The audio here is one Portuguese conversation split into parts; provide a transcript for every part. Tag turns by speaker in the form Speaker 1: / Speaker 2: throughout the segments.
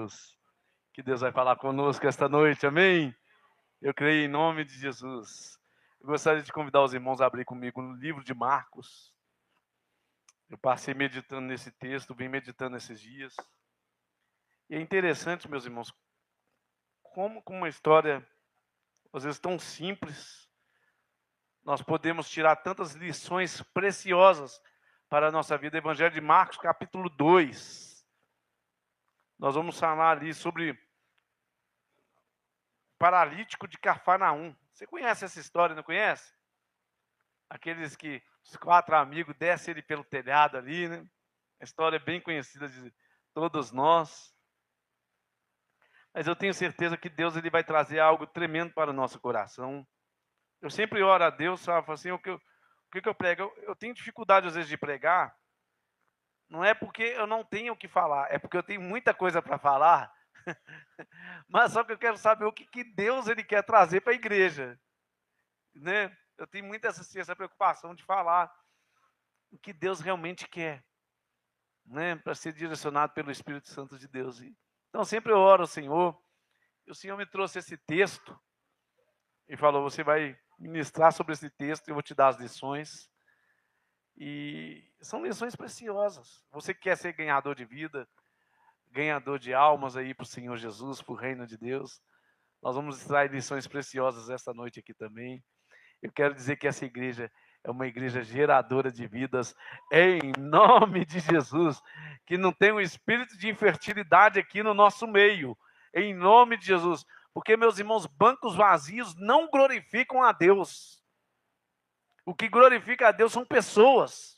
Speaker 1: Jesus, que Deus vai falar conosco esta noite, amém? Eu creio em nome de Jesus. Eu gostaria de convidar os irmãos a abrir comigo no livro de Marcos. Eu passei meditando nesse texto, vim meditando nesses dias. E é interessante, meus irmãos, como com uma história, às vezes tão simples, nós podemos tirar tantas lições preciosas para a nossa vida. Evangelho de Marcos, capítulo 2. Nós vamos falar ali sobre o paralítico de Cafarnaum. Você conhece essa história, não conhece? Aqueles que os 4 amigos descem ele pelo telhado ali, né? A história é bem conhecida de todos nós. Mas eu tenho certeza que Deus ele vai trazer algo tremendo para o nosso coração. Eu sempre oro a Deus, sabe, assim, o que eu prego? Eu tenho dificuldade às vezes de pregar, não é porque eu não tenho o que falar, é porque eu tenho muita coisa para falar, mas só que eu quero saber o que Deus ele quer trazer para a igreja, né? Eu tenho muita essa preocupação de falar o que Deus realmente quer, né? Para ser direcionado pelo Espírito Santo de Deus. Então sempre eu oro ao Senhor, e o Senhor me trouxe esse texto, e falou, você vai ministrar sobre esse texto, eu vou te dar as lições. E são lições preciosas. Você quer ser ganhador de vida, ganhador de almas aí para o Senhor Jesus, para o reino de Deus. Nós vamos extrair lições preciosas esta noite aqui também. Eu quero dizer que essa igreja é uma igreja geradora de vidas, em nome de Jesus. Que não tem um espírito de infertilidade aqui no nosso meio, em nome de Jesus. Porque, meus irmãos, bancos vazios não glorificam a Deus. O que glorifica a Deus são pessoas.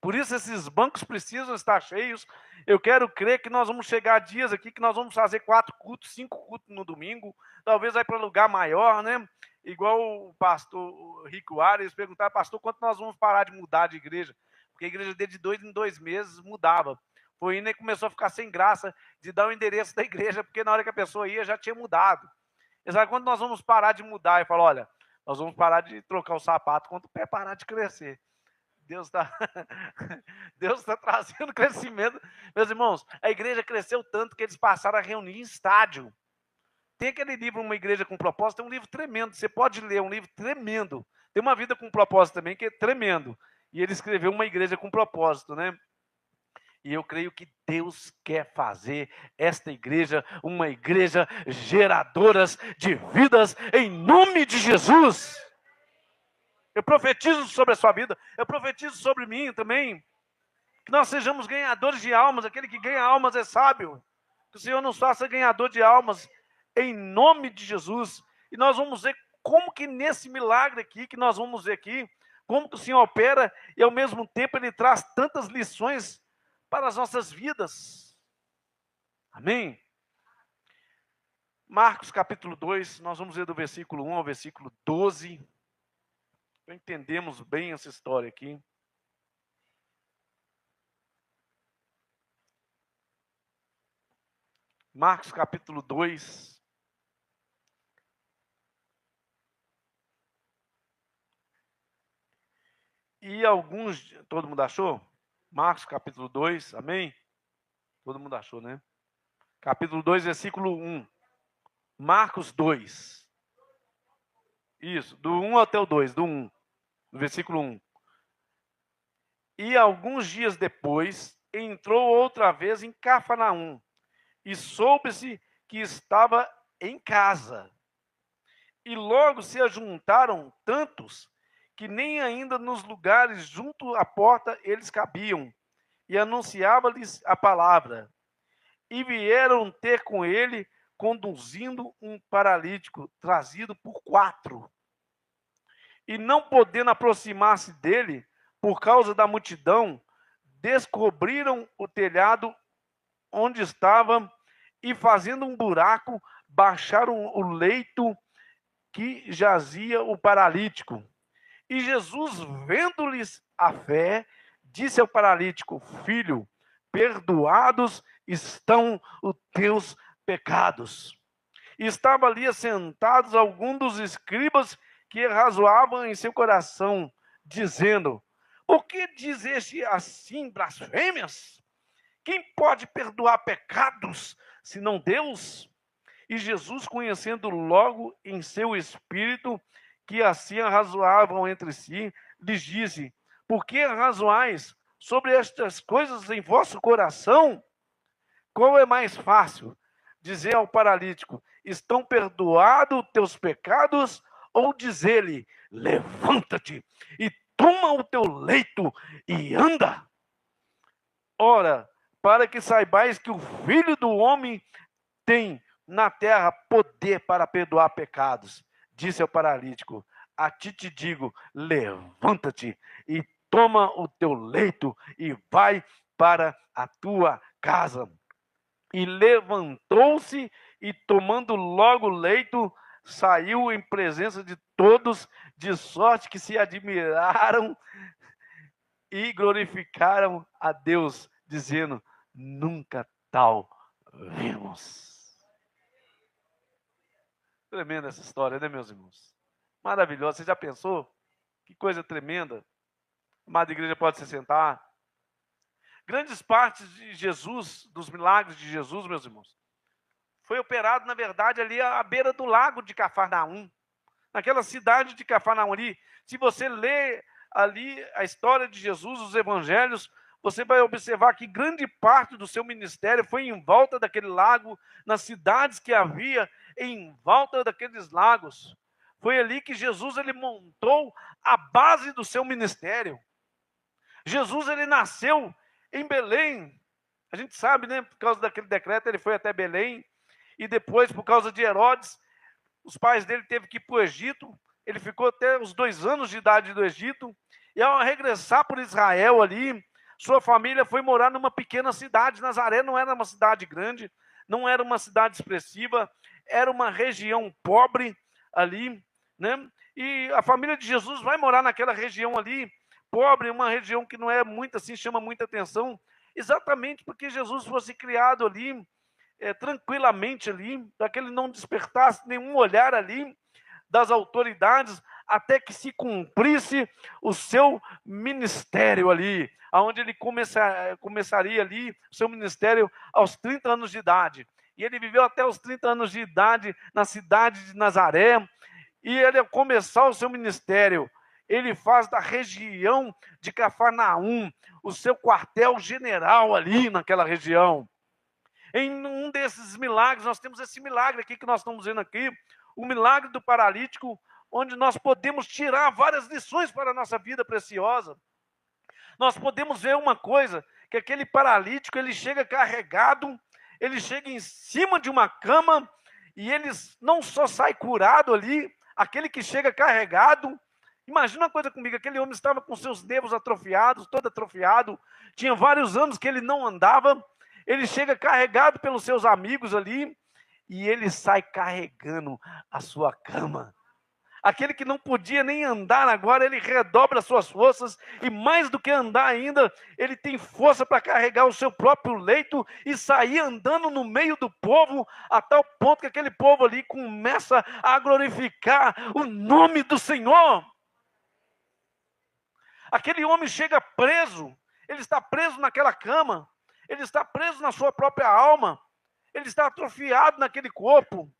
Speaker 1: Por isso esses bancos precisam estar cheios. Eu quero crer que nós vamos chegar a dias aqui que nós vamos fazer 4 cultos, 5 cultos no domingo. Talvez vai para lugar maior, né? Igual o pastor Rico Ares perguntar, pastor, quanto nós vamos parar de mudar de igreja? Porque a igreja dele de 2 em 2 meses mudava. Foi indo e começou a ficar sem graça de dar o endereço da igreja, porque na hora que a pessoa ia já tinha mudado. E sabe quando nós vamos parar de mudar? E fala, olha, nós vamos parar de trocar o sapato quando o pé parar de crescer. Deus está Deus tá trazendo crescimento. Meus irmãos, a igreja cresceu tanto que eles passaram a reunir em estádio. Tem aquele livro, Uma Igreja com Propósito, é um livro tremendo. Você pode ler, é um livro tremendo. Tem Uma Vida com Propósito também, que é tremendo. E ele escreveu Uma Igreja com Propósito, né? E eu creio que Deus quer fazer esta igreja uma igreja geradora de vidas em nome de Jesus. Eu profetizo sobre a sua vida, eu profetizo sobre mim também, que nós sejamos ganhadores de almas. Aquele que ganha almas é sábio. Que o Senhor nos faça ganhador de almas em nome de Jesus. E nós vamos ver como que nesse milagre aqui, que nós vamos ver aqui, como que o Senhor opera e ao mesmo tempo Ele traz tantas lições para as nossas vidas. Amém? Marcos capítulo 2, nós vamos ver do versículo 1 ao versículo 12. Entendemos bem essa história aqui. Marcos capítulo 2. E alguns... Todo mundo achou? Marcos capítulo 2, amém? Todo mundo achou, né? Capítulo 2, versículo 1. Marcos 2. Isso, do 1 até o 2, do 1. No versículo 1. E alguns dias depois, entrou outra vez em Cafarnaum, e soube-se que estava em casa. E logo se ajuntaram tantos, que nem ainda nos lugares junto à porta eles cabiam, e anunciava-lhes a palavra. E vieram ter com ele, conduzindo um paralítico, trazido por 4. E não podendo aproximar-se dele, por causa da multidão, descobriram o telhado onde estava, e fazendo um buraco, baixaram o leito que jazia o paralítico. E Jesus, vendo-lhes a fé, disse ao paralítico, filho, perdoados estão os teus pecados. E estavam ali assentados alguns dos escribas que razoavam em seu coração, dizendo, por que diz este assim blasfêmias? Quem pode perdoar pecados, senão Deus? E Jesus, conhecendo logo em seu espírito que assim arrazoavam entre si, lhes disse: por que arrazoais sobre estas coisas em vosso coração? Qual é mais fácil? Dizer ao paralítico: estão perdoados teus pecados? Ou dizer-lhe: levanta-te e toma o teu leito e anda? Ora, para que saibais que o Filho do Homem tem na terra poder para perdoar pecados, disse ao paralítico: a ti te digo, levanta-te e toma o teu leito e vai para a tua casa. E levantou-se e, tomando logo o leito, saiu em presença de todos, de sorte que se admiraram e glorificaram a Deus, dizendo: nunca tal vimos. Tremenda essa história, né, meus irmãos? Maravilhosa. Você já pensou? Que coisa tremenda. A amada igreja pode se sentar. Grandes partes de Jesus, dos milagres de Jesus, meus irmãos, foi operado, na verdade, ali à beira do lago de Cafarnaum. Naquela cidade de Cafarnaum ali. Se você lê ali a história de Jesus, os evangelhos, você vai observar que grande parte do seu ministério foi em volta daquele lago, nas cidades que havia em volta daqueles lagos. Foi ali que Jesus ele montou a base do seu ministério. Jesus ele nasceu em Belém. A gente sabe, né? Por causa daquele decreto, ele foi até Belém. E depois, por causa de Herodes, os pais dele teve que ir para o Egito. Ele ficou até os 2 anos de idade do Egito. E ao regressar por Israel ali, sua família foi morar numa pequena cidade. Nazaré não era uma cidade grande, não era uma cidade expressiva, era uma região pobre ali, né? E a família de Jesus vai morar naquela região ali, pobre, uma região que não é muito assim, chama muita atenção, exatamente porque Jesus fosse criado ali, tranquilamente ali, para que ele não despertasse nenhum olhar ali das autoridades, até que se cumprisse o seu ministério ali, aonde ele começaria ali o seu ministério aos 30 anos de idade. E ele viveu até os 30 anos de idade na cidade de Nazaré, e ele, ao começar o seu ministério, ele faz da região de Cafarnaum o seu quartel-general ali naquela região. Em um desses milagres, nós temos esse milagre aqui que nós estamos vendo aqui, o milagre do paralítico, onde nós podemos tirar várias lições para a nossa vida preciosa. Nós podemos ver uma coisa, que aquele paralítico, ele chega carregado, ele chega em cima de uma cama, e ele não só sai curado ali, aquele que chega carregado, imagina uma coisa comigo, aquele homem estava com seus nervos atrofiados, todo atrofiado, tinha vários anos que ele não andava, ele chega carregado pelos seus amigos ali, e ele sai carregando a sua cama. Aquele que não podia nem andar agora, ele redobra as suas forças, e mais do que andar ainda, ele tem força para carregar o seu próprio leito e sair andando no meio do povo, a tal ponto que aquele povo ali começa a glorificar o nome do Senhor. Aquele homem chega preso, ele está preso naquela cama, ele está preso na sua própria alma, ele está atrofiado naquele corpo.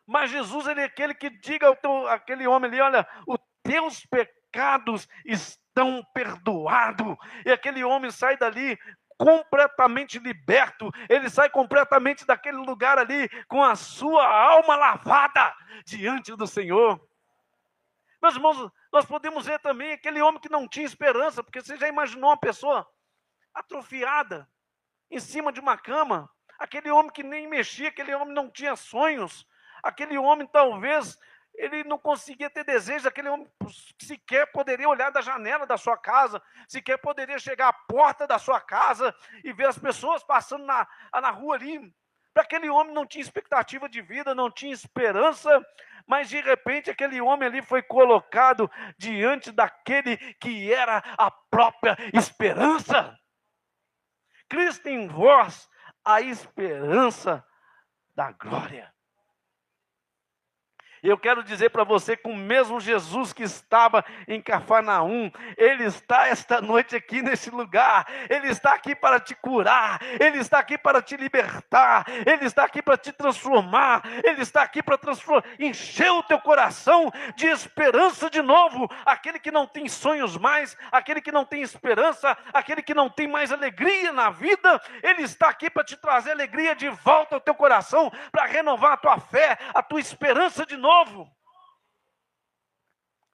Speaker 1: Mas Jesus, ele é aquele que diga aquele homem ali: olha, os teus pecados estão perdoados. E aquele homem sai dali completamente liberto, ele sai completamente daquele lugar ali, com a sua alma lavada diante do Senhor. Meus irmãos, nós podemos ver também aquele homem que não tinha esperança, porque você já imaginou uma pessoa atrofiada, em cima de uma cama, aquele homem que nem mexia, aquele homem não tinha sonhos, aquele homem talvez, ele não conseguia ter desejo, aquele homem sequer poderia olhar da janela da sua casa, sequer poderia chegar à porta da sua casa e ver as pessoas passando na rua ali. Para aquele homem não tinha expectativa de vida, não tinha esperança, mas de repente aquele homem ali foi colocado diante daquele que era a própria esperança. Cristo em vós, a esperança da glória. Eu quero dizer para você que o mesmo Jesus que estava em Cafarnaum, Ele está esta noite aqui nesse lugar. Ele está aqui para te curar, Ele está aqui para te libertar, Ele está aqui para te transformar, Ele está aqui para encher o teu coração de esperança de novo. Aquele que não tem sonhos mais, aquele que não tem esperança, aquele que não tem mais alegria na vida, Ele está aqui para te trazer alegria de volta ao teu coração, para renovar a tua fé, a tua esperança de novo.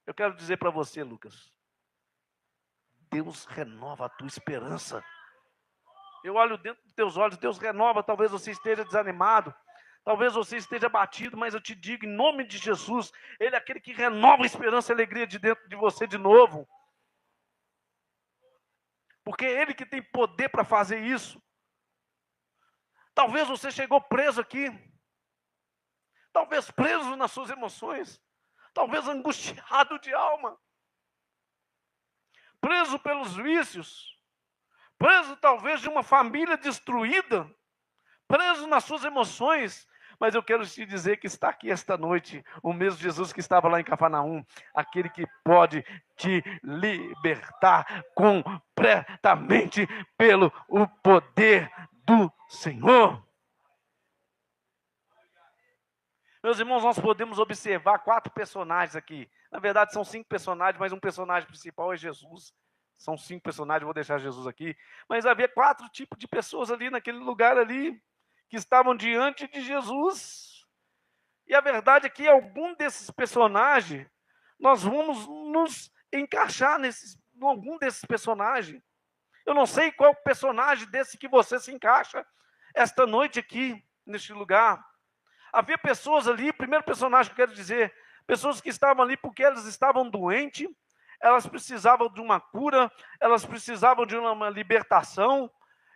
Speaker 1: Eu quero dizer para você, Lucas, Deus renova a tua esperança. Eu olho dentro dos teus olhos, Deus renova. Talvez você esteja desanimado, talvez você esteja abatido, mas eu te digo, em nome de Jesus, Ele é aquele que renova a esperança e a alegria de dentro de você de novo. Porque é Ele que tem poder para fazer isso. Talvez você chegou preso aqui, talvez preso nas suas emoções, talvez angustiado de alma, preso pelos vícios, preso talvez de uma família destruída, preso nas suas emoções. Mas eu quero te dizer que está aqui esta noite o mesmo Jesus que estava lá em Cafarnaum, aquele que pode te libertar completamente pelo o poder do Senhor. Meus irmãos, nós podemos observar 4 personagens aqui. Na verdade, são 5 personagens, mas um personagem principal é Jesus. São 5 personagens, vou deixar Jesus aqui. Mas havia 4 tipos de pessoas ali naquele lugar ali, que estavam diante de Jesus. E a verdade é que algum desses personagens, nós vamos nos encaixar em algum desses personagens. Eu não sei qual personagem desse que você se encaixa esta noite aqui, neste lugar. Havia pessoas ali, primeiro personagem que eu quero dizer, pessoas que estavam ali porque elas estavam doentes, elas precisavam de uma cura, elas precisavam de uma libertação,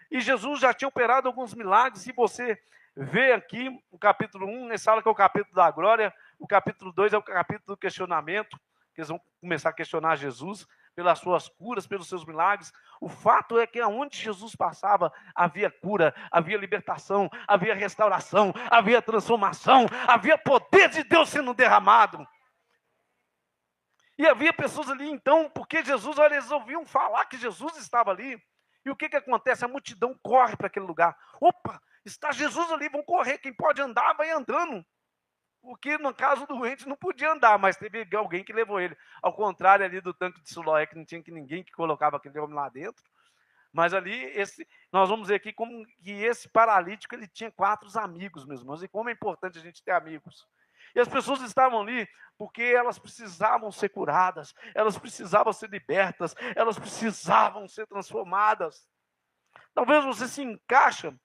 Speaker 1: e Jesus já tinha operado alguns milagres. Se você vê aqui o capítulo 1, nessa aula que é o capítulo da glória, o capítulo 2 é o capítulo do questionamento, que eles vão começar a questionar Jesus pelas suas curas, pelos seus milagres. O fato é que aonde Jesus passava, havia cura, havia libertação, havia restauração, havia transformação, havia poder de Deus sendo derramado. E havia pessoas ali então, porque Jesus, olha, eles ouviam falar que Jesus estava ali. E o que acontece? A multidão corre para aquele lugar. Opa, está Jesus ali, vão correr. Quem pode andar, vai andando. Porque no caso do doente não podia andar, mas teve alguém que levou ele. Ao contrário ali do tanque de Siloé, que não tinha ninguém que colocava aquele homem lá dentro. Mas ali, nós vamos ver aqui como que esse paralítico, ele tinha 4 amigos, meus irmãos. E como é importante a gente ter amigos. E as pessoas estavam ali porque elas precisavam ser curadas, elas precisavam ser libertas, elas precisavam ser transformadas. Talvez você se encaixa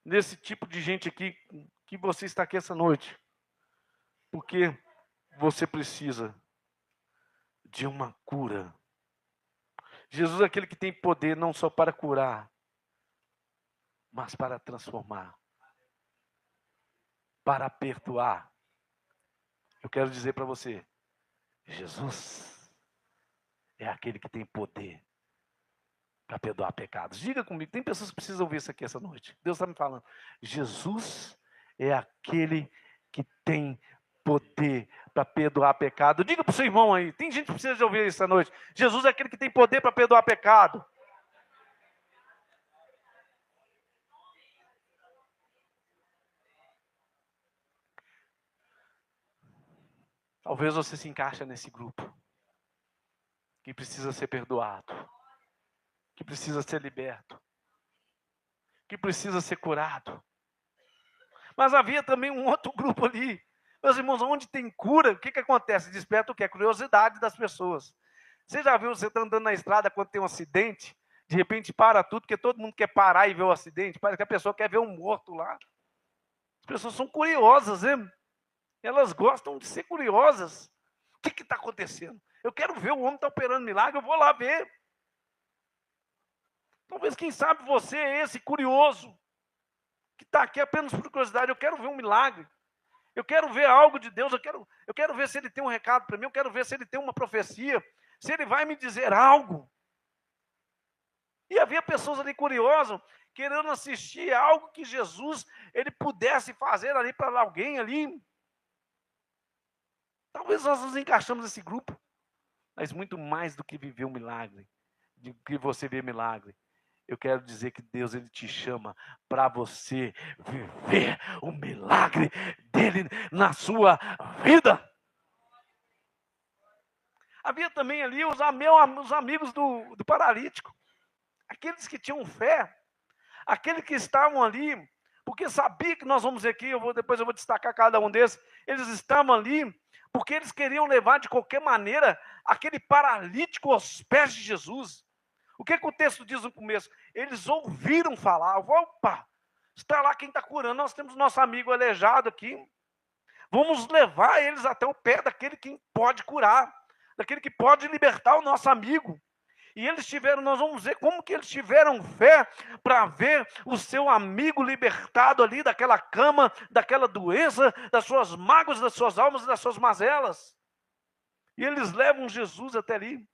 Speaker 1: nesse tipo de gente aqui, que você está aqui essa noite, porque você precisa de uma cura. Jesus é aquele que tem poder não só para curar, mas para transformar, para perdoar. Eu quero dizer para você, Jesus é aquele que tem poder para perdoar pecados. Diga comigo, tem pessoas que precisam ouvir isso aqui essa noite. Deus está me falando. Jesus é aquele que tem poder para perdoar pecado. Diga para o seu irmão aí, tem gente que precisa de ouvir isso essa noite. Jesus é aquele que tem poder para perdoar pecado. Talvez você se encaixe nesse grupo, que precisa ser perdoado, que precisa ser liberto, que precisa ser curado. Mas havia também um outro grupo ali. Meus irmãos, onde tem cura, o que acontece? Desperta o quê? A curiosidade das pessoas. Você já viu, você está andando na estrada quando tem um acidente, de repente para tudo, porque todo mundo quer parar e ver o acidente, parece que a pessoa quer ver um morto lá. As pessoas são curiosas, hein? Elas gostam de ser curiosas. O que está acontecendo? Eu quero ver, o homem está operando milagre, eu vou lá ver. Talvez, quem sabe, você é esse curioso, que está aqui apenas por curiosidade. Eu quero ver um milagre. Eu quero ver algo de Deus. Eu quero ver se Ele tem um recado para mim. Eu quero ver se Ele tem uma profecia. Se Ele vai me dizer algo. E havia pessoas ali curiosas querendo assistir algo que Jesus ele pudesse fazer ali para alguém ali. Talvez nós nos encaixamos nesse grupo, mas muito mais do que viver um milagre, do que você ver milagre. Eu quero dizer que Deus ele te chama para você viver o milagre dele na sua vida. Havia também ali os amigos do paralítico, aqueles que tinham fé, aqueles que estavam ali, porque sabia que nós vamos ver aqui, depois eu vou destacar cada um desses, eles estavam ali, porque eles queriam levar de qualquer maneira aquele paralítico aos pés de Jesus. O que o texto diz no começo? Eles ouviram falar, opa, está lá quem está curando, nós temos nosso amigo aleijado aqui, vamos levar eles até o pé daquele que pode curar, daquele que pode libertar o nosso amigo. E eles tiveram, nós vamos ver como que eles tiveram fé para ver o seu amigo libertado ali daquela cama, daquela doença, das suas mágoas, das suas almas e das suas mazelas. E eles levam Jesus até ali.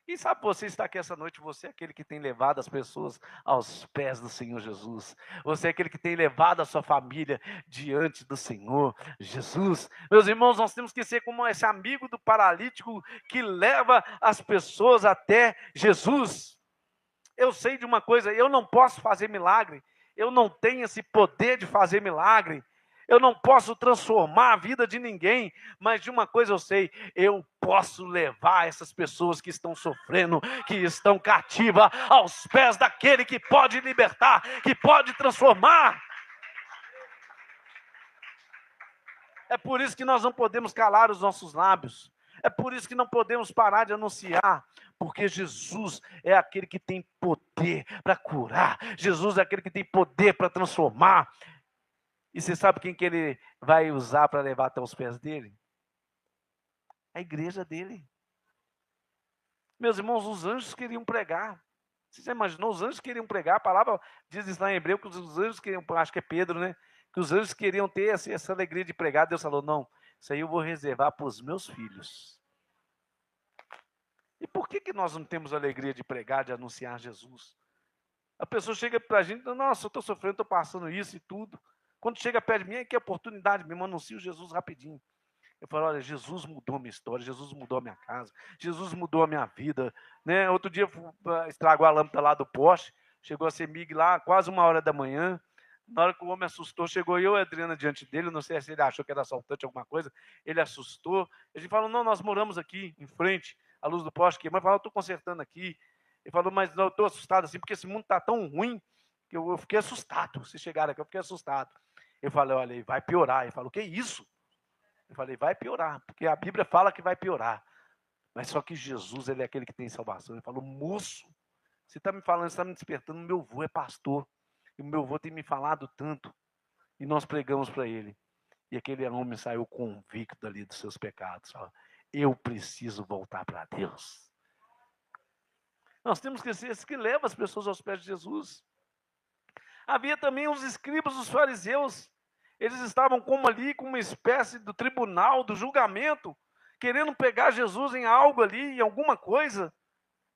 Speaker 1: E sabe, você está aqui essa noite, você é aquele que tem levado as pessoas aos pés do Senhor Jesus. Você é aquele que tem levado a sua família diante do Senhor Jesus. Meus irmãos, nós temos que ser como esse amigo do paralítico que leva as pessoas até Jesus. Eu sei de uma coisa, eu não posso fazer milagre. Eu não tenho esse poder de fazer milagre. Eu não posso transformar a vida de ninguém, mas de uma coisa eu sei, eu posso levar essas pessoas que estão sofrendo, que estão cativas, aos pés daquele que pode libertar, que pode transformar. É por isso que nós não podemos calar os nossos lábios. É por isso que não podemos parar de anunciar, porque Jesus é aquele que tem poder para curar. Jesus é aquele que tem poder para transformar. E você sabe quem que ele vai usar para levar até os pés dele? A igreja dele. Meus irmãos, os anjos queriam pregar. Você já imaginou? Os anjos queriam pregar. A palavra diz isso lá em hebreu, que os anjos queriam, acho que é Pedro, né? Que os anjos queriam ter essa alegria de pregar. Deus falou, não, isso aí eu vou reservar para os meus filhos. E por que nós não temos alegria de pregar, de anunciar Jesus? A pessoa chega para a gente, nossa, eu estou sofrendo, estou passando isso e tudo. Quando chega perto de mim, que oportunidade, me anuncio Jesus rapidinho. Eu falo, olha, Jesus mudou a minha história, Jesus mudou a minha casa, Jesus mudou a minha vida. Né? Outro dia estragou a lâmpada lá do poste, chegou a CEMIG lá, quase 1h da manhã. Na hora que o homem assustou, chegou eu e a Adriana diante dele, não sei se ele achou que era assaltante, alguma coisa, ele assustou. A gente falou, não, nós moramos aqui, em frente, a luz do poste queimou. Ele falou, eu estou consertando aqui. Ele falou, mas não, eu estou assustado assim, porque esse mundo está tão ruim, que eu fiquei assustado. Se chegaram aqui, eu fiquei assustado. Eu falei, olha, vai piorar. Ele falou, que isso? Eu falei, vai piorar, porque a Bíblia fala que vai piorar. Mas só que Jesus, ele é aquele que tem salvação. Ele falou, moço, você está me falando, você está me despertando, meu avô é pastor. E o meu avô tem me falado tanto. E nós pregamos para ele. E aquele homem saiu convicto ali dos seus pecados. Falou, eu preciso voltar para Deus. Nós temos que ser esse que leva as pessoas aos pés de Jesus. Havia também os escribas, os fariseus. Eles estavam como ali, com uma espécie do tribunal, do julgamento, querendo pegar Jesus em algo ali, em alguma coisa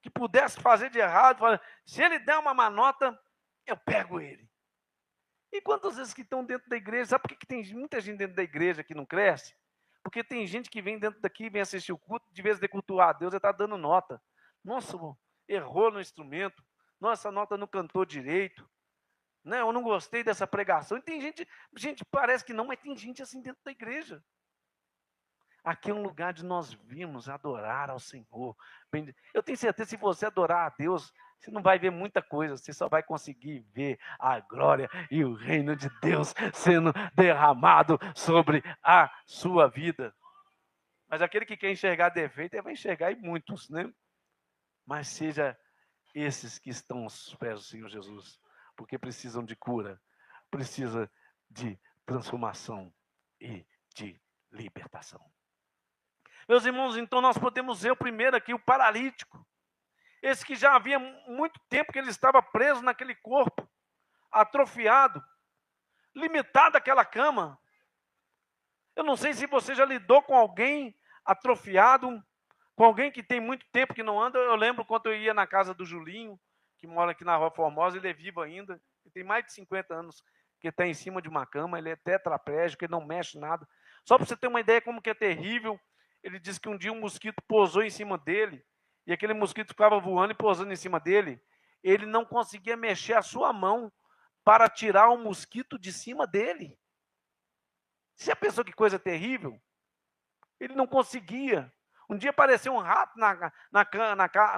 Speaker 1: que pudesse fazer de errado. Se ele der uma má nota, eu pego ele. E quantas vezes que estão dentro da igreja, sabe por que tem muita gente dentro da igreja que não cresce? Porque tem gente que vem dentro daqui, vem assistir o culto, de vez de cultuar a Deus, ele está dando nota. Nossa, errou no instrumento. Nossa, a nota não cantou direito. Não, eu não gostei dessa pregação. E tem gente parece que não, mas tem gente assim dentro da igreja. Aqui é um lugar de nós virmos adorar ao Senhor. Eu tenho certeza que se você adorar a Deus, você não vai ver muita coisa, você só vai conseguir ver a glória e o reino de Deus sendo derramado sobre a sua vida. Mas aquele que quer enxergar defeito, ele vai enxergar e muitos, né? Mas seja esses que estão aos pés do Senhor Jesus, porque precisam de cura, precisa de transformação e de libertação. Meus irmãos, então nós podemos ver o primeiro aqui, o paralítico. Esse que já havia muito tempo que ele estava preso naquele corpo, atrofiado, limitado àquela cama. Eu não sei se você já lidou com alguém atrofiado, com alguém que tem muito tempo que não anda. Eu lembro quando eu ia na casa do Julinho, que mora aqui na Rua Formosa, ele é vivo ainda, ele tem mais de 50 anos que está em cima de uma cama, ele é tetraplégico, ele não mexe nada. Só para você ter uma ideia como que é terrível, ele disse que um dia um mosquito pousou em cima dele, e aquele mosquito ficava voando e pousando em cima dele, ele não conseguia mexer a sua mão para tirar o mosquito de cima dele. Você já pensou que coisa terrível? Ele não conseguia. Um dia apareceu um rato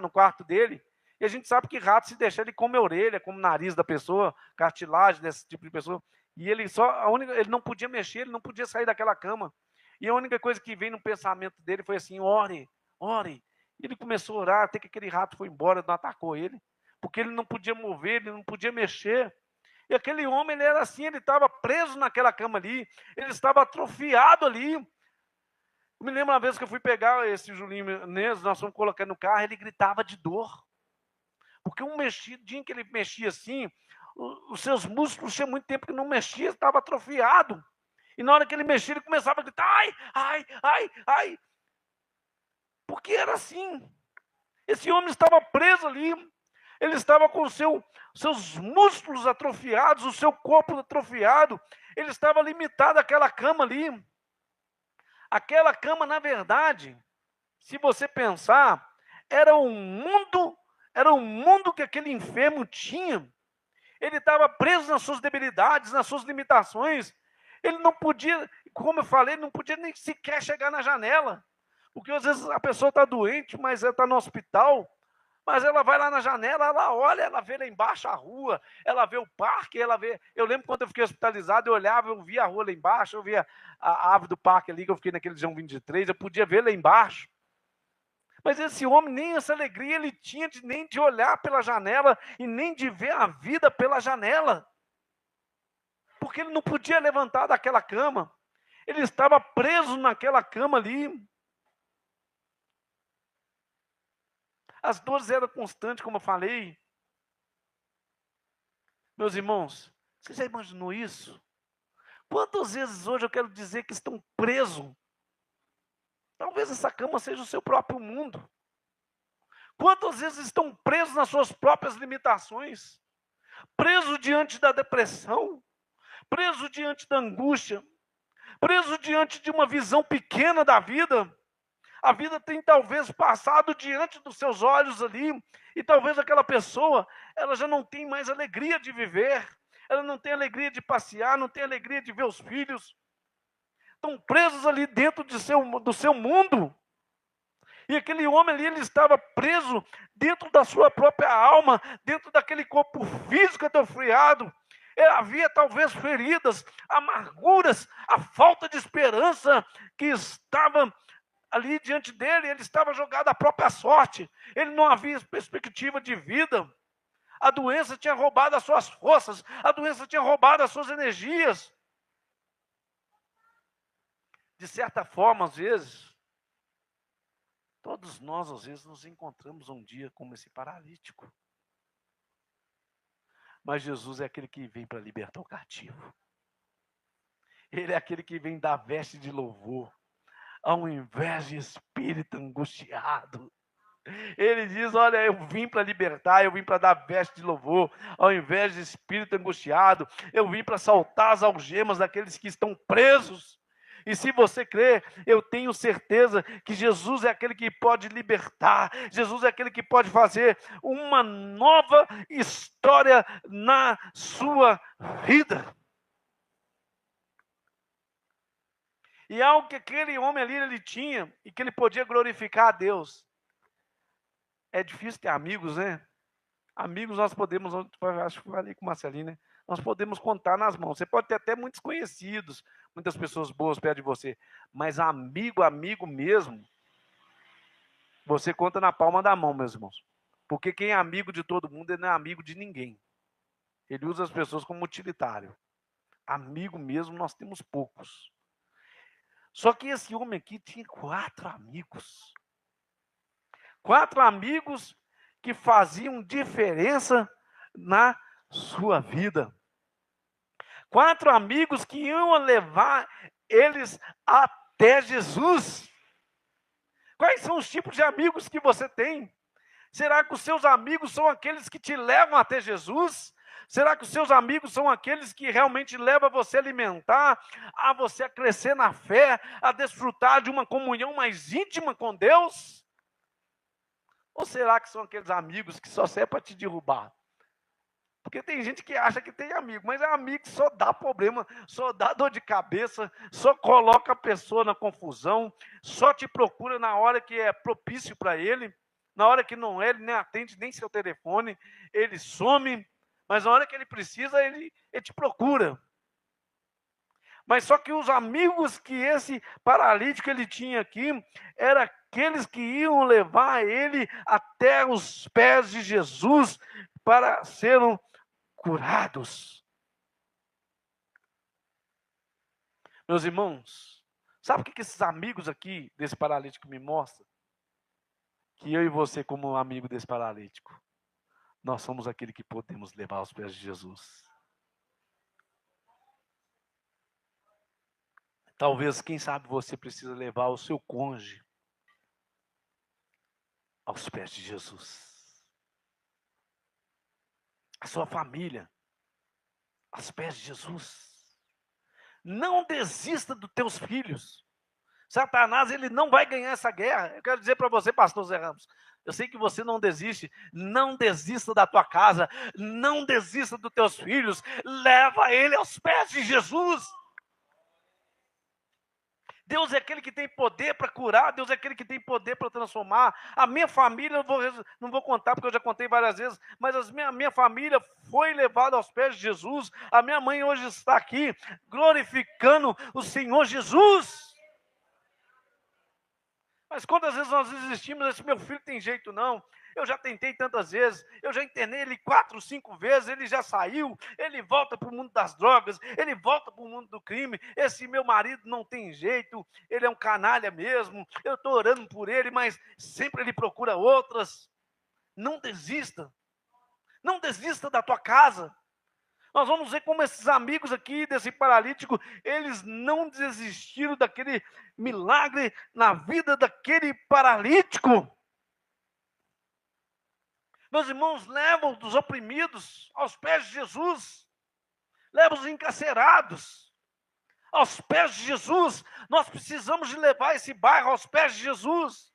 Speaker 1: no quarto dele, e a gente sabe que rato, se deixar, ele come a orelha, come o nariz da pessoa, cartilagem desse tipo de pessoa. E ele ele não podia mexer, ele não podia sair daquela cama. E a única coisa que veio no pensamento dele foi assim: ore, ore. E ele começou a orar, até que aquele rato foi embora, não atacou ele, porque ele não podia mover, ele não podia mexer. E aquele homem, ele era assim, ele estava preso naquela cama ali, ele estava atrofiado ali. Eu me lembro uma vez que eu fui pegar esse Julinho Menezes, nós fomos colocar no carro, ele gritava de dor. Porque um mexidinho que ele mexia assim, os seus músculos tinha muito tempo que não mexia, estava atrofiado. E na hora que ele mexia, ele começava a gritar: ai, ai, ai, ai. Porque era assim. Esse homem estava preso ali, ele estava com seus músculos atrofiados, o seu corpo atrofiado, ele estava limitado àquela cama ali. Aquela cama, na verdade, se você pensar, era um mundo que aquele enfermo tinha. Ele estava preso nas suas debilidades, nas suas limitações. Ele não podia, como eu falei, não podia nem sequer chegar na janela. Porque às vezes a pessoa está doente, mas ela está no hospital, mas ela vai lá na janela, ela olha, ela vê lá embaixo a rua, ela vê o parque, ela vê... Eu lembro quando eu fiquei hospitalizado, eu olhava, eu via a rua lá embaixo, eu via a árvore do parque ali, que eu fiquei naquele João 23, eu podia ver lá embaixo. Mas esse homem, nem essa alegria ele tinha nem de olhar pela janela e nem de ver a vida pela janela. Porque ele não podia levantar daquela cama. Ele estava preso naquela cama ali. As dores eram constantes, como eu falei. Meus irmãos, você já imaginou isso? Quantas vezes hoje eu quero dizer que estão presos? Talvez essa cama seja o seu próprio mundo. Quantas vezes estão presos nas suas próprias limitações? Preso diante da depressão? Preso diante da angústia? Preso diante de uma visão pequena da vida? A vida tem talvez passado diante dos seus olhos ali, e talvez aquela pessoa, ela já não tem mais alegria de viver, ela não tem alegria de passear, não tem alegria de ver os filhos, estão presos ali dentro do seu mundo. E aquele homem ali, ele estava preso dentro da sua própria alma, dentro daquele corpo físico atrofiado. Havia talvez feridas, amarguras, a falta de esperança que estava ali diante dele. Ele estava jogado à própria sorte, ele não havia perspectiva de vida. A doença tinha roubado as suas forças, a doença tinha roubado as suas energias. De certa forma, às vezes, todos nós, às vezes, nos encontramos um dia como esse paralítico. Mas Jesus é aquele que vem para libertar o cativo. Ele é aquele que vem dar veste de louvor, ao invés de espírito angustiado. Ele diz: olha, eu vim para libertar, eu vim para dar veste de louvor, ao invés de espírito angustiado, eu vim para soltar as algemas daqueles que estão presos. E se você crer, eu tenho certeza que Jesus é aquele que pode libertar, Jesus é aquele que pode fazer uma nova história na sua vida. E algo que aquele homem ali ele tinha, e que ele podia glorificar a Deus. É difícil ter amigos, né? Amigos nós podemos, acho que falei com o Marcelinho, né? Nós podemos contar nas mãos. Você pode ter até muitos conhecidos, muitas pessoas boas perto de você, mas amigo mesmo, você conta na palma da mão, meus irmãos. Porque quem é amigo de todo mundo, ele não é amigo de ninguém. Ele usa as pessoas como utilitário. Amigo mesmo, nós temos poucos. Só que esse homem aqui tinha 4 amigos. 4 amigos que faziam diferença na sua vida. 4 amigos que iam levar eles até Jesus. Quais são os tipos de amigos que você tem? Será que os seus amigos são aqueles que te levam até Jesus? Será que os seus amigos são aqueles que realmente levam você a alimentar, a você a crescer na fé, a desfrutar de uma comunhão mais íntima com Deus? Ou será que são aqueles amigos que só servem para te derrubar? Porque tem gente que acha que tem amigo, mas é amigo que só dá problema, só dá dor de cabeça, só coloca a pessoa na confusão, só te procura na hora que é propício para ele, na hora que não é, ele nem atende nem seu telefone, ele some, mas na hora que ele precisa, ele te procura. Mas só que os amigos que esse paralítico ele tinha aqui, eram aqueles que iam levar ele até os pés de Jesus para serem curados. Meus irmãos, sabe o que esses amigos aqui desse paralítico me mostram? Que eu e você, como amigo desse paralítico, nós somos aquele que podemos levar aos pés de Jesus. Talvez, quem sabe, você precisa levar o seu cônjuge aos pés de Jesus. A sua família aos pés de Jesus. Não desista dos teus filhos. Satanás, ele não vai ganhar essa guerra. Eu quero dizer para você, pastor Zé Ramos, eu sei que você não desiste. Não desista da tua casa. Não desista dos teus filhos. Leva ele aos pés de Jesus. Deus é aquele que tem poder para curar, Deus é aquele que tem poder para transformar. A minha família, não vou contar, porque eu já contei várias vezes, mas a minha família foi levada aos pés de Jesus. A minha mãe hoje está aqui, glorificando o Senhor Jesus. Mas quantas vezes nós desistimos, esse meu filho tem jeito não. Eu já tentei tantas vezes, eu já internei ele 4, 5 vezes, ele já saiu, ele volta para o mundo das drogas, ele volta para o mundo do crime. Esse meu marido não tem jeito, ele é um canalha mesmo, eu estou orando por ele, mas sempre ele procura outras. Não desista, não desista da tua casa. Nós vamos ver como esses amigos aqui desse paralítico, eles não desistiram daquele milagre na vida daquele paralítico. Meus irmãos, levam os oprimidos aos pés de Jesus, levam os encarcerados aos pés de Jesus. Nós precisamos de levar esse bairro aos pés de Jesus.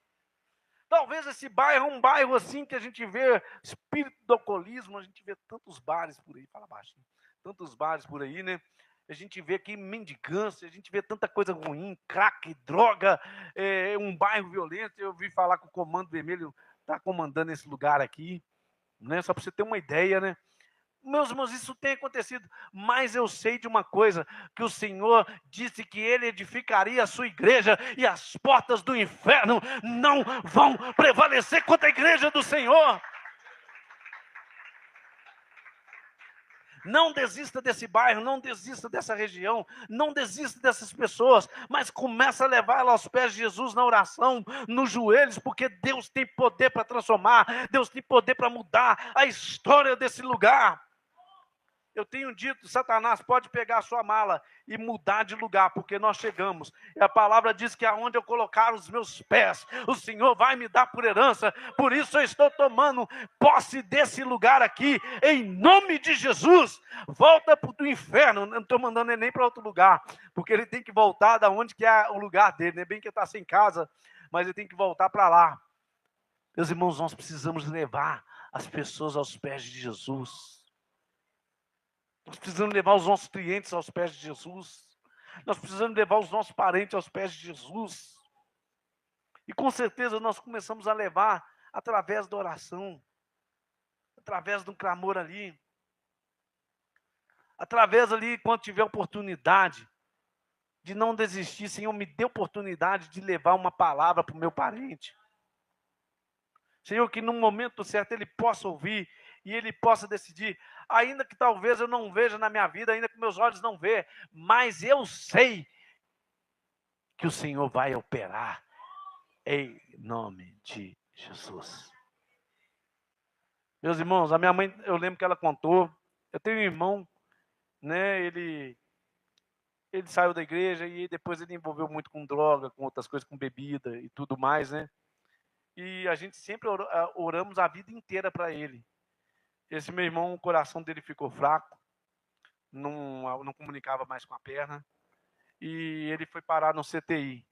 Speaker 1: Talvez esse bairro é um bairro assim que a gente vê espírito do alcoolismo, a gente vê tantos bares por aí, fala baixinho, tantos bares por aí, né? A gente vê aqui mendigância, a gente vê tanta coisa ruim, crack, droga, um bairro violento. Eu ouvi falar que o Comando Vermelho está comandando esse lugar aqui, né? Só para você ter uma ideia, né? Meus irmãos, isso tem acontecido, mas eu sei de uma coisa, que o Senhor disse que Ele edificaria a sua igreja, e as portas do inferno não vão prevalecer contra a igreja do Senhor. Não desista desse bairro, não desista dessa região, não desista dessas pessoas, mas começa a levar ela aos pés de Jesus na oração, nos joelhos, porque Deus tem poder para transformar, Deus tem poder para mudar a história desse lugar. Eu tenho dito, Satanás pode pegar a sua mala e mudar de lugar, porque nós chegamos. E a palavra diz que aonde eu colocar os meus pés, o Senhor vai me dar por herança. Por isso eu estou tomando posse desse lugar aqui, em nome de Jesus. Volta para o inferno, não estou mandando ele nem para outro lugar, porque ele tem que voltar da onde que é o lugar dele. Não é bem que ele está sem casa, mas ele tem que voltar para lá. Meus irmãos, nós precisamos levar as pessoas aos pés de Jesus. Nós precisamos levar os nossos clientes aos pés de Jesus. Nós precisamos levar os nossos parentes aos pés de Jesus. E com certeza nós começamos a levar através da oração, através do clamor ali, através ali, quando tiver oportunidade, de não desistir. Senhor, me dê oportunidade de levar uma palavra para o meu parente. Senhor, que no momento certo ele possa ouvir e ele possa decidir, ainda que talvez eu não veja na minha vida, ainda que meus olhos não vejam, mas eu sei que o Senhor vai operar em nome de Jesus. Meus irmãos, a minha mãe, eu lembro que ela contou, eu tenho um irmão, né, ele saiu da igreja e depois ele envolveu muito com droga, com outras coisas, com bebida e tudo mais, né? e a gente sempre oramos a vida inteira para ele. Esse meu irmão, o coração dele ficou fraco, não comunicava mais com a perna, e ele foi parar no CTI.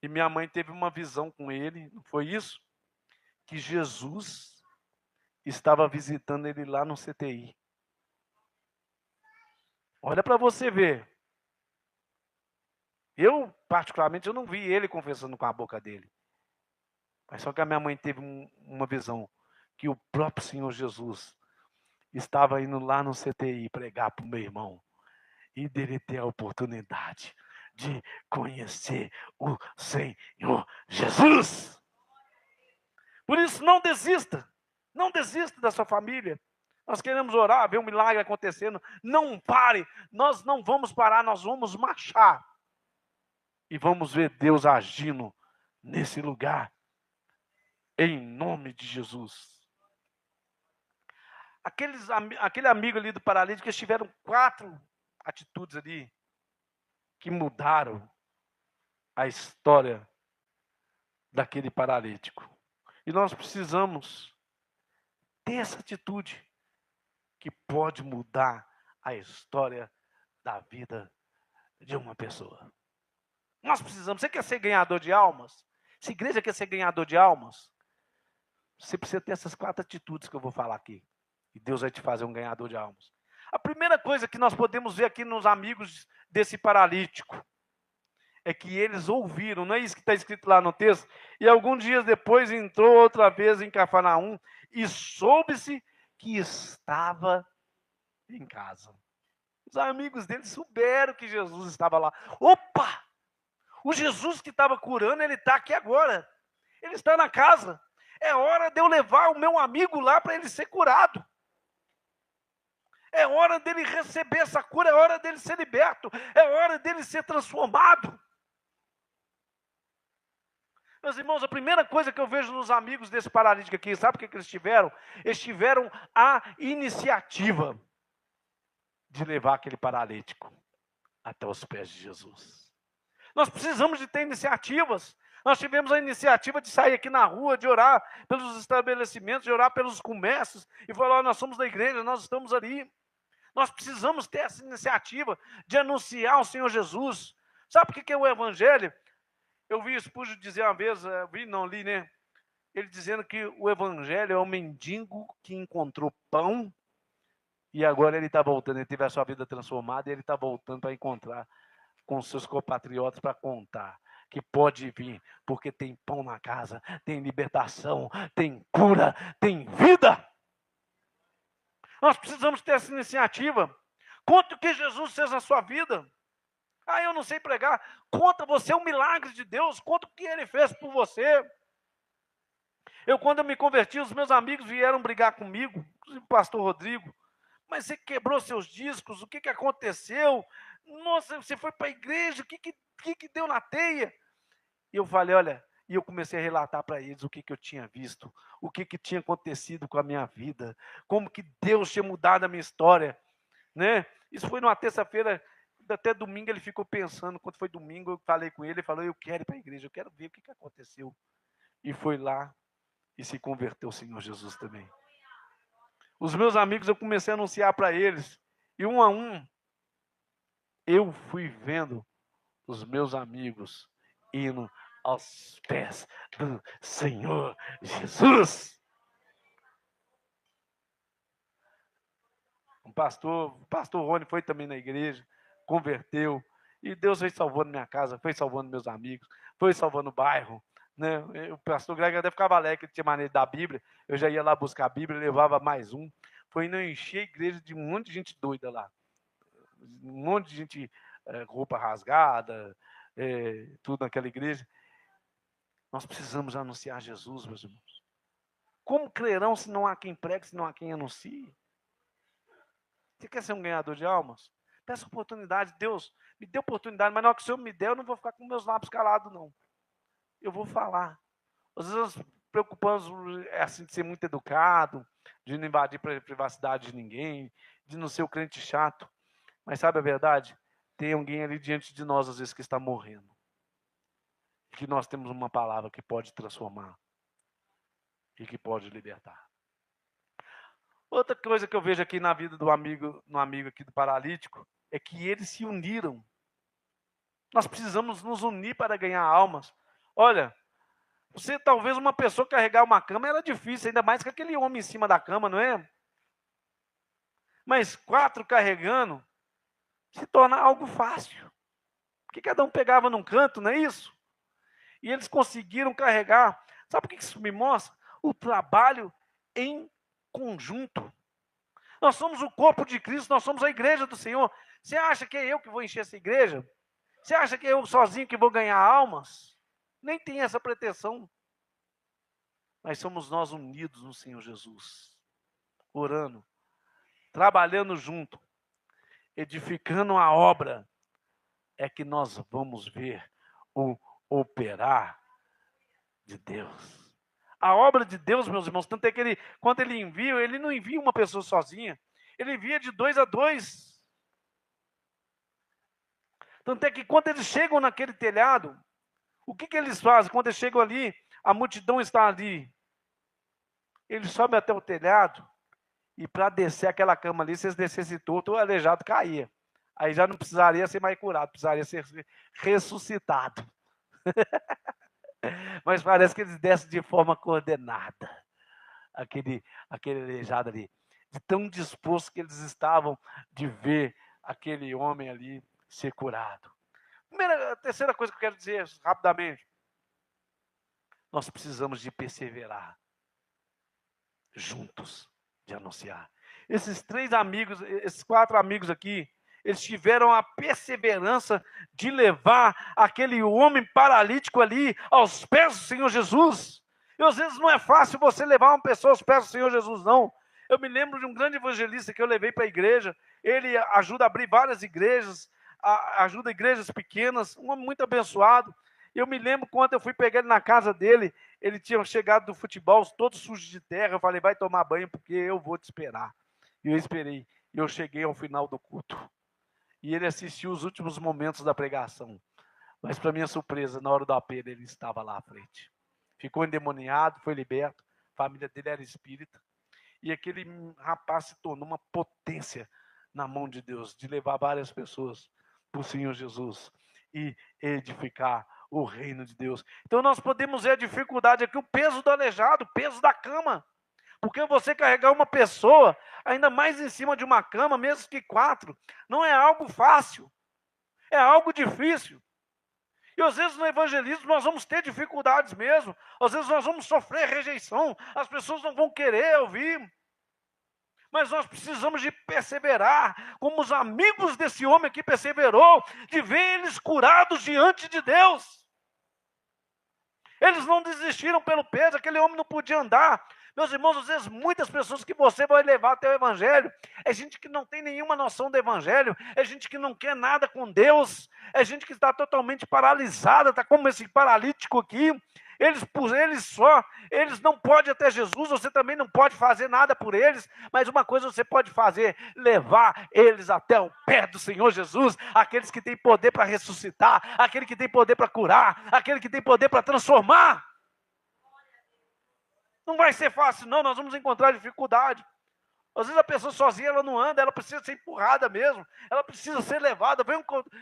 Speaker 1: E minha mãe teve uma visão com ele, não foi isso? Que Jesus estava visitando ele lá no CTI. Olha para você ver. Eu, particularmente, eu não vi ele confessando com a boca dele. Mas só que a minha mãe teve uma visão que o próprio Senhor Jesus estava indo lá no CTI pregar para o meu irmão e dele ter a oportunidade de conhecer o Senhor Jesus. Por isso, não desista. Não desista da sua família. Nós queremos orar, ver um milagre acontecendo. Não pare. Nós não vamos parar, nós vamos marchar. E vamos ver Deus agindo nesse lugar. Em nome de Jesus. Aquele amigo ali do paralítico, eles tiveram 4 atitudes ali que mudaram a história daquele paralítico. E nós precisamos ter essa atitude que pode mudar a história da vida de uma pessoa. Nós precisamos. Você quer ser ganhador de almas? Se a igreja quer ser ganhador de almas, você precisa ter essas 4 atitudes que eu vou falar aqui. E Deus vai te fazer um ganhador de almas. A primeira coisa que nós podemos ver aqui nos amigos desse paralítico é que eles ouviram, não é isso que está escrito lá no texto? E alguns dias depois entrou outra vez em Cafarnaum e soube-se que estava em casa. Os amigos dele souberam que Jesus estava lá. Opa! O Jesus que estava curando, ele está aqui agora. Ele está na casa. É hora de eu levar o meu amigo lá para ele ser curado. É hora dele receber essa cura, é hora dele ser liberto, é hora dele ser transformado. Meus irmãos, a primeira coisa que eu vejo nos amigos desse paralítico aqui, sabe o que eles tiveram? Eles tiveram a iniciativa de levar aquele paralítico até os pés de Jesus. Nós precisamos de ter iniciativas. Nós tivemos a iniciativa de sair aqui na rua, de orar pelos estabelecimentos, de orar pelos comércios, e falar, nós somos da igreja, nós estamos ali. Nós precisamos ter essa iniciativa de anunciar o Senhor Jesus. Sabe o que é o evangelho? Eu vi Spurgeon dizer uma vez, li, né? Ele dizendo que o evangelho é o mendigo que encontrou pão e agora ele está voltando, ele teve a sua vida transformada e ele está voltando para encontrar com seus compatriotas para contar que pode vir, porque tem pão na casa, tem libertação, tem cura, tem vida. Nós precisamos ter essa iniciativa. Conta o que Jesus fez na sua vida. Ah, eu não sei pregar. Conta você o milagre de Deus. Conta o que Ele fez por você. Quando eu me converti, os meus amigos vieram brigar comigo, inclusive o pastor Rodrigo. Mas você quebrou seus discos, o que aconteceu? Nossa, você foi para a igreja, o que deu na teia? E eu falei, olha, e eu comecei a relatar para eles o que eu tinha visto, o que tinha acontecido com a minha vida, como que Deus tinha mudado a minha história, né? Isso foi numa terça-feira, até domingo ele ficou pensando, quando foi domingo eu falei com ele, ele falou, eu quero ir para a igreja, eu quero ver o que aconteceu. E foi lá e se converteu o Senhor Jesus também. Os meus amigos, eu comecei a anunciar para eles, e um a um, eu fui vendo os meus amigos indo aos pés do Senhor Jesus. O pastor Rony foi também na igreja, converteu, e Deus foi salvando minha casa, foi salvando meus amigos, foi salvando o bairro. Né? O pastor Greg até ficava alegre que tinha maneira da Bíblia, eu já ia lá buscar a Bíblia, levava mais um. Foi indo encher a igreja de um monte de gente doida lá. Um monte de gente, roupa rasgada, tudo naquela igreja. Nós precisamos anunciar Jesus, meus irmãos. Como crerão se não há quem pregue, se não há quem anuncie? Você quer ser um ganhador de almas? Peça oportunidade. Deus, me dê oportunidade, mas na hora que o Senhor me der, eu não vou ficar com meus lábios calados, não. Eu vou falar. Às vezes nós preocupamos assim, de ser muito educado, de não invadir a privacidade de ninguém, de não ser o crente chato. Mas sabe a verdade? Tem alguém ali diante de nós, às vezes, que está morrendo. Que nós temos uma palavra que pode transformar. e que pode libertar. Outra coisa que eu vejo aqui na vida do amigo, no amigo aqui do paralítico, é que eles se uniram. Nós precisamos nos unir para ganhar almas. Olha, você talvez uma pessoa carregar uma cama era difícil, ainda mais com aquele homem em cima da cama, não é? Mas 4 carregando se torna algo fácil. Porque cada um pegava num canto, não é isso? E eles conseguiram carregar. Sabe o que isso me mostra? O trabalho em conjunto. Nós somos o corpo de Cristo, nós somos a igreja do Senhor. Você acha que é eu que vou encher essa igreja? Você acha que é eu sozinho que vou ganhar almas? Nem tem essa pretensão. Mas somos nós unidos no Senhor Jesus, orando, trabalhando junto, edificando a obra, é que nós vamos ver o operar de Deus. A obra de Deus, meus irmãos, tanto é que quando ele envia, ele não envia uma pessoa sozinha, ele envia de 2 a 2. Tanto é que quando eles chegam naquele telhado, o que eles fazem? Quando eles chegam ali, a multidão está ali. Eles sobem até o telhado, e para descer aquela cama ali, se eles descessem tudo, o aleijado caía. Aí já não precisaria ser mais curado, precisaria ser ressuscitado. Mas parece que eles descem de forma coordenada. Aquele aleijado ali. De tão disposto que eles estavam de ver aquele homem ali ser curado. A terceira coisa que eu quero dizer rapidamente. Nós precisamos de perseverar. Juntos, de anunciar. Esses 4 amigos aqui, eles tiveram a perseverança de levar aquele homem paralítico ali aos pés do Senhor Jesus. E às vezes não é fácil você levar uma pessoa aos pés do Senhor Jesus, não. Eu me lembro de um grande evangelista que eu levei para a igreja. Ele ajuda a abrir várias igrejas, ajuda igrejas pequenas, um homem muito abençoado. Eu me lembro quando eu fui pegar ele na casa dele, ele tinha chegado do futebol, todo sujo de terra. Eu falei, vai tomar banho, porque eu vou te esperar. E eu esperei. E eu cheguei ao final do culto. E ele assistiu os últimos momentos da pregação. Mas, para minha surpresa, na hora do apelo, ele estava lá à frente. Ficou endemoniado, foi liberto. A família dele era espírita. E aquele rapaz se tornou uma potência na mão de Deus, de levar várias pessoas para o Senhor Jesus e edificar o reino de Deus. Então nós podemos ver a dificuldade aqui, o peso do aleijado, o peso da cama. Porque você carregar uma pessoa, ainda mais em cima de uma cama, mesmo que 4, não é algo fácil, é algo difícil. E às vezes no evangelismo nós vamos ter dificuldades mesmo, às vezes nós vamos sofrer rejeição, as pessoas não vão querer ouvir. Mas nós precisamos de perseverar, como os amigos desse homem que perseverou, de ver eles curados diante de Deus. Eles não desistiram pelo peso, aquele homem não podia andar. Meus irmãos, às vezes muitas pessoas que você vai levar até o evangelho, é gente que não tem nenhuma noção do evangelho, é gente que não quer nada com Deus, é gente que está totalmente paralisada, está como esse paralítico aqui. Eles não podem até Jesus, você também não pode fazer nada por eles, mas uma coisa você pode fazer, levar eles até o pé do Senhor Jesus, aqueles que têm poder para ressuscitar, aquele que tem poder para curar, aquele que tem poder para transformar. Não vai ser fácil não, nós vamos encontrar dificuldade. Às vezes a pessoa sozinha ela não anda, ela precisa ser empurrada mesmo, ela precisa ser levada.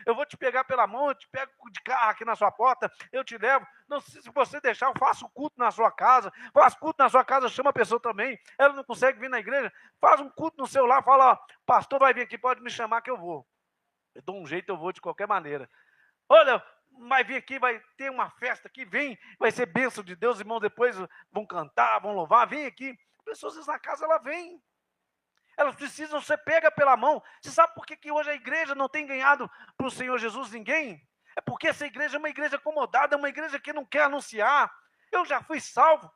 Speaker 1: Eu vou te pegar pela mão, eu te pego de carro aqui na sua porta, eu te levo. Não, se você deixar, eu faço culto na sua casa, chama a pessoa também, ela não consegue vir na igreja, faz um culto no celular, fala, ó, pastor vai vir aqui, pode me chamar que eu vou. Eu dou um jeito, eu vou de qualquer maneira. Olha, vai vir aqui, vai ter uma festa aqui, vem, vai ser bênção de Deus, irmãos, depois vão cantar, vão louvar, vem aqui. Pessoas às vezes na casa, ela vem. Elas precisam ser pegas pela mão. Você sabe por que hoje a igreja não tem ganhado para o Senhor Jesus ninguém? É porque essa igreja é uma igreja acomodada, é uma igreja que não quer anunciar. Eu já fui salvo,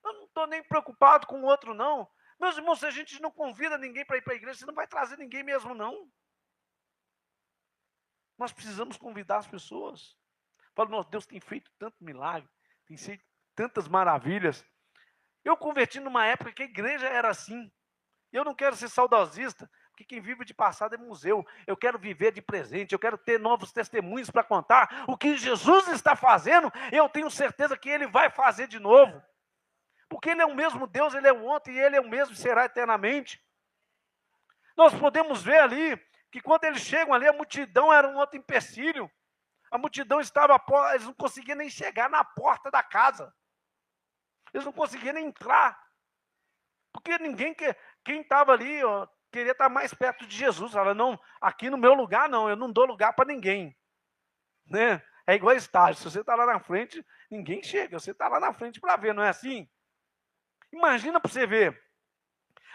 Speaker 1: eu não estou nem preocupado com o outro não. Meus irmãos, se a gente não convida ninguém para ir para a igreja, você não vai trazer ninguém mesmo não. Nós precisamos convidar as pessoas. Falo, nossa, Deus tem feito tanto milagre, tem feito tantas maravilhas. Eu converti numa época que a igreja era assim. Eu não quero ser saudosista, porque quem vive de passado é museu. Eu quero viver de presente, eu quero ter novos testemunhos para contar o que Jesus está fazendo. Eu tenho certeza que Ele vai fazer de novo. Porque Ele é o mesmo Deus, Ele é o ontem e Ele é o mesmo, será eternamente. Nós podemos ver ali que quando eles chegam ali, a multidão era um outro empecilho. A multidão estava, eles não conseguiam nem chegar na porta da casa. Eles não conseguiam nem entrar. Porque ninguém, quem estava ali, ó, queria estar mais perto de Jesus. Ela não, aqui no meu lugar não, eu não dou lugar para ninguém. Né? É igual estágio, se você está lá na frente, ninguém chega, você está lá na frente para ver, não é assim? Imagina para você ver.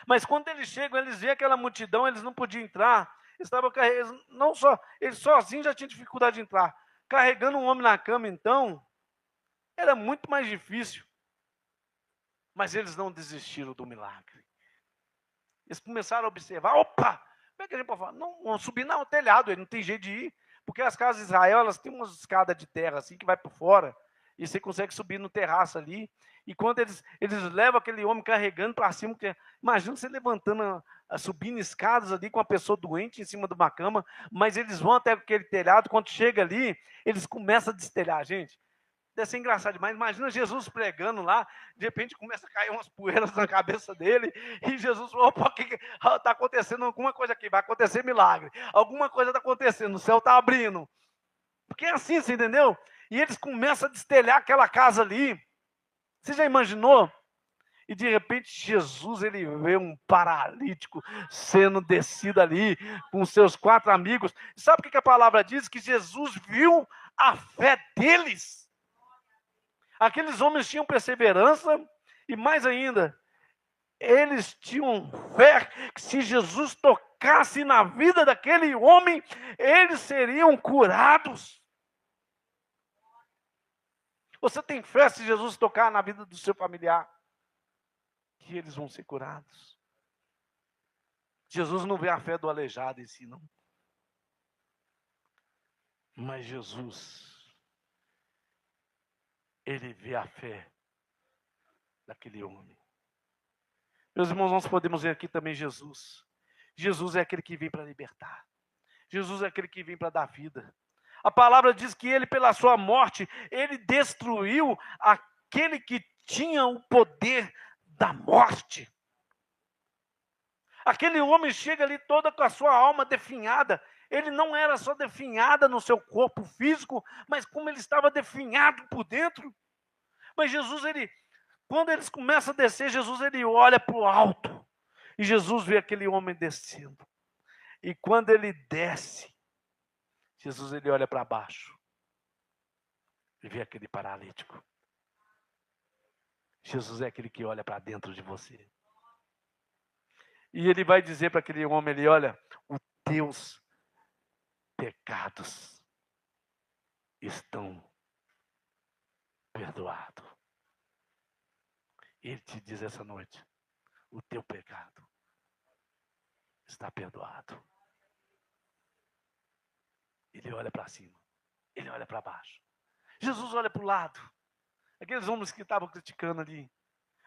Speaker 1: Mas quando eles chegam, eles veem aquela multidão, eles não podiam entrar. Eles estavam carregando, não só, eles sozinhos já tinham dificuldade de entrar. Carregando um homem na cama, então, era muito mais difícil. Mas eles não desistiram do milagre. Eles começaram a observar, opa, como é que a gente pode falar? Não, vamos subir no telhado, ele não tem jeito de ir. Porque as casas de Israel, elas têm umas escadas de terra assim, que vai por fora, e você consegue subir no terraço ali. E quando eles levam aquele homem carregando para cima, imagina você levantando, subindo escadas ali com uma pessoa doente em cima de uma cama, mas eles vão até aquele telhado, quando chega ali, eles começam a destelhar, gente. Deve ser engraçado demais. Imagina Jesus pregando lá, de repente começa a cair umas poeiras na cabeça dele, e Jesus, opa, o que está acontecendo? Alguma coisa aqui, vai acontecer milagre. Alguma coisa está acontecendo, o céu está abrindo. Porque é assim, você entendeu? E eles começam a destelhar aquela casa ali. Você já imaginou? E de repente Jesus, ele vê um paralítico sendo descido ali com seus 4 amigos. Sabe o que a palavra diz? Que Jesus viu a fé deles. Aqueles homens tinham perseverança e mais ainda, eles tinham fé que se Jesus tocasse na vida daquele homem, eles seriam curados. Você tem fé se Jesus tocar na vida do seu familiar, que eles vão ser curados? Jesus não vê a fé do aleijado em si, não. Mas Jesus, ele vê a fé daquele homem. Meus irmãos, nós podemos ver aqui também Jesus. Jesus é aquele que vem para libertar. Jesus é aquele que vem para dar vida. A palavra diz que ele, pela sua morte, ele destruiu aquele que tinha o poder da morte. Aquele homem chega ali toda com a sua alma definhada. Ele não era só definhada no seu corpo físico, mas como ele estava definhado por dentro. Mas Jesus, quando eles começam a descer, Jesus ele olha para o alto. E Jesus vê aquele homem descendo. E quando ele desce, Jesus ele olha para baixo. E vê aquele paralítico. Jesus é aquele que olha para dentro de você. E ele vai dizer para aquele homem, ele olha, os teus pecados estão perdoados. Ele te diz essa noite, o teu pecado está perdoado. Ele olha para cima, ele olha para baixo. Jesus olha para o lado. Aqueles homens que estavam criticando ali,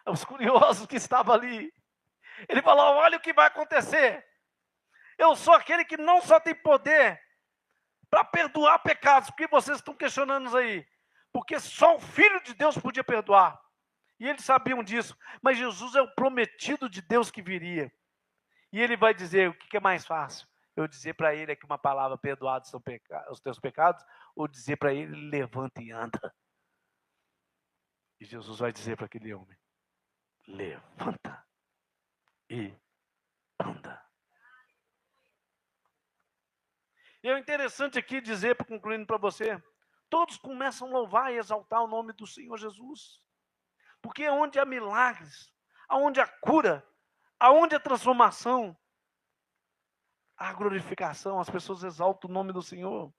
Speaker 1: os curiosos que estavam ali. Ele falou, olha o que vai acontecer. Eu sou aquele que não só tem poder para perdoar pecados, porque vocês estão questionando aí. Porque só o Filho de Deus podia perdoar. E eles sabiam disso. Mas Jesus é o prometido de Deus que viria. E ele vai dizer, o que é mais fácil? Eu dizer para ele aqui uma palavra, perdoados são os teus pecados, ou dizer para ele, levanta e anda. E Jesus vai dizer para aquele homem, levanta e anda. E é interessante aqui dizer, concluindo para você, todos começam a louvar e exaltar o nome do Senhor Jesus. Porque onde há milagres, aonde há cura, aonde há transformação, há glorificação, as pessoas exaltam o nome do Senhor.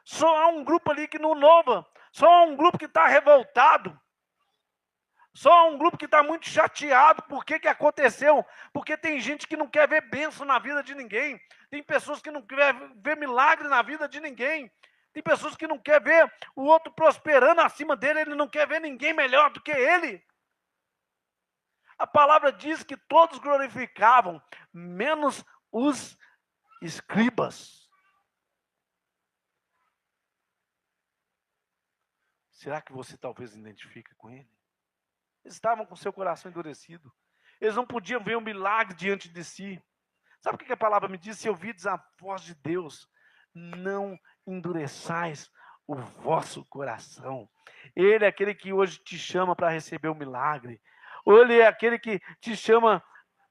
Speaker 1: Só há um grupo ali que não louva, só há um grupo que está revoltado, só há um grupo que está muito chateado. Por que aconteceu? Porque tem gente que não quer ver bênção na vida de ninguém, tem pessoas que não querem ver milagre na vida de ninguém, tem pessoas que não querem ver o outro prosperando acima dele, ele não quer ver ninguém melhor do que ele. A palavra diz que todos glorificavam, menos os escribas. Será que você talvez identifica com ele? Eles estavam com seu coração endurecido. Eles não podiam ver um milagre diante de si. Sabe o que a palavra me diz? Se ouvides a voz de Deus, não endureçais o vosso coração. Ele é aquele que hoje te chama para receber o milagre. Ou ele é aquele que te chama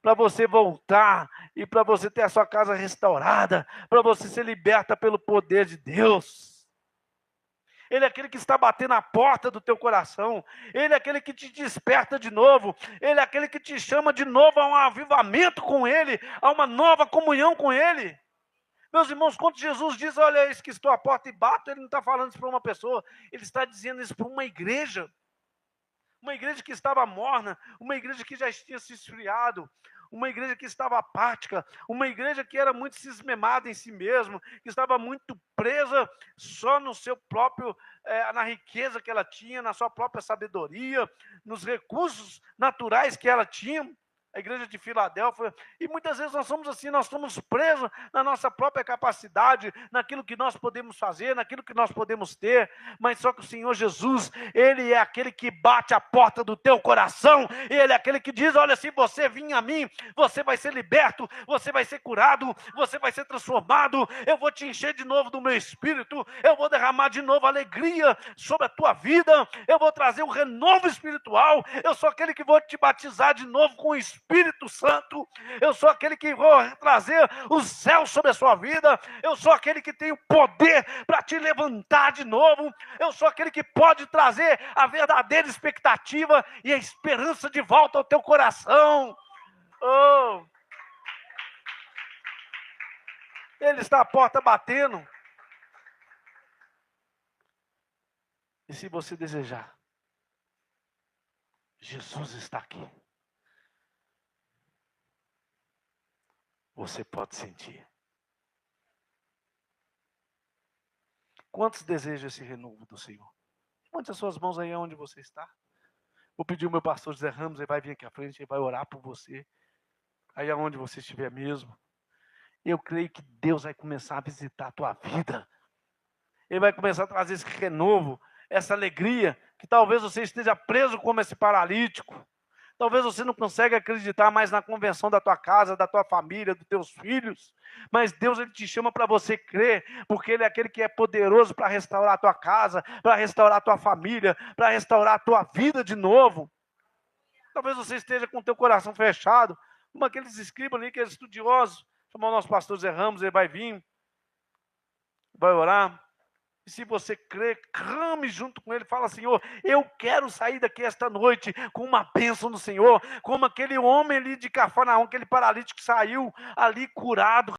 Speaker 1: para você voltar e para você ter a sua casa restaurada, para você ser liberta pelo poder de Deus. Ele é aquele que está batendo na porta do teu coração. Ele é aquele que te desperta de novo. Ele é aquele que te chama de novo a um avivamento com Ele, a uma nova comunhão com Ele. Meus irmãos, quando Jesus diz, olha, eis que estou à porta e bato, Ele não está falando isso para uma pessoa, Ele está dizendo isso para uma igreja. Uma igreja que estava morna, uma igreja que já tinha se esfriado, uma igreja que estava apática, uma igreja que era muito cismada em si mesma, que estava muito presa só no seu próprio, na riqueza que ela tinha, na sua própria sabedoria, nos recursos naturais que ela tinha. A igreja de Filadélfia, e muitas vezes nós somos assim, nós estamos presos na nossa própria capacidade, naquilo que nós podemos fazer, naquilo que nós podemos ter, mas só que o Senhor Jesus, Ele é aquele que bate a porta do teu coração, Ele é aquele que diz, olha, se você vir a mim, você vai ser liberto, você vai ser curado, você vai ser transformado, eu vou te encher de novo do meu Espírito, eu vou derramar de novo alegria sobre a tua vida, eu vou trazer um renovo espiritual, eu sou aquele que vou te batizar de novo com o Espírito Santo, eu sou aquele que vou trazer o céu sobre a sua vida, eu sou aquele que tem o poder para te levantar de novo, eu sou aquele que pode trazer a verdadeira expectativa e a esperança de volta ao teu coração. Oh. Ele está à porta batendo. E se você desejar, Jesus está aqui. Você pode sentir. Quantos desejam esse renovo do Senhor? Levante as suas mãos aí onde você está. Vou pedir o meu pastor José Ramos, ele vai vir aqui à frente, ele vai orar por você. Aí aonde você estiver mesmo. Eu creio que Deus vai começar a visitar a tua vida. Ele vai começar a trazer esse renovo, essa alegria, que talvez você esteja preso como esse paralítico. Talvez você não consiga acreditar mais na conversão da tua casa, da tua família, dos teus filhos. Mas Deus, Ele te chama para você crer, porque Ele é aquele que é poderoso para restaurar a tua casa, para restaurar a tua família, para restaurar a tua vida de novo. Talvez você esteja com o teu coração fechado, como aqueles escribas ali, aqueles estudiosos. Chamar o nosso pastor Zé Ramos, ele vai vir, vai orar. E se você crê, clame junto com ele, fala, Senhor, eu quero sair daqui esta noite com uma bênção no Senhor, como aquele homem ali de Cafarnaum, aquele paralítico que saiu ali curado,